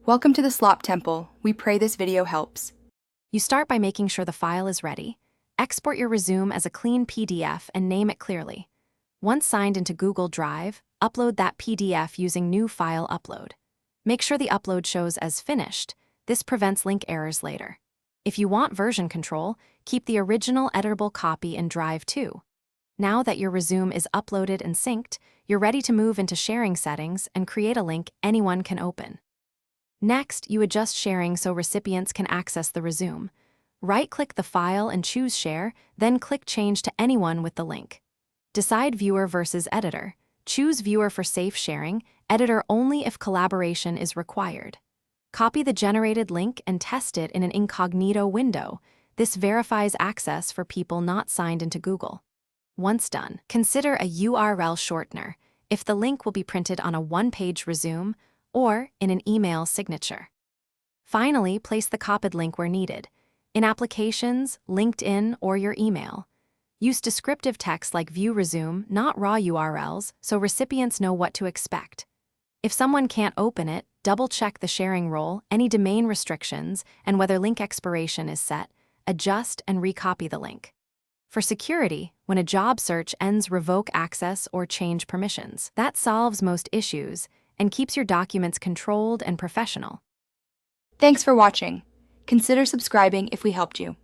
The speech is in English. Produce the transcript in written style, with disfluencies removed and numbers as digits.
Welcome to the Slop Temple. We pray this video helps. You start by making sure the file is ready. Export your resume as a clean PDF and name it clearly. Once signed into Google Drive, upload that PDF using New File Upload. Make sure the upload shows as finished. This prevents link errors later. If you want version control, keep the original editable copy in Drive too. Now that your resume is uploaded and synced, you're ready to move into sharing settings and create a link anyone can open. Next, you adjust sharing so recipients can access the resume. Right-click the file and choose Share, then click Change to anyone with the link. Decide Viewer versus Editor. Choose Viewer for safe sharing, Editor only if collaboration is required. Copy the generated link and test it in an incognito window. This verifies access for people not signed into Google. Once done, consider a URL shortener if the link will be printed on a one-page resume or in an email signature. Finally, place the copied link where needed, in Applications, LinkedIn, or your email. Use descriptive text like View Resume, not raw URLs, so recipients know what to expect. If someone can't open it, double-check the sharing role, any domain restrictions, and whether link expiration is set. Adjust and recopy the link. For security, when a job search ends, revoke access or change permissions. That solves most issues and keeps your documents controlled and professional. Thanks for watching. Consider subscribing if we helped you.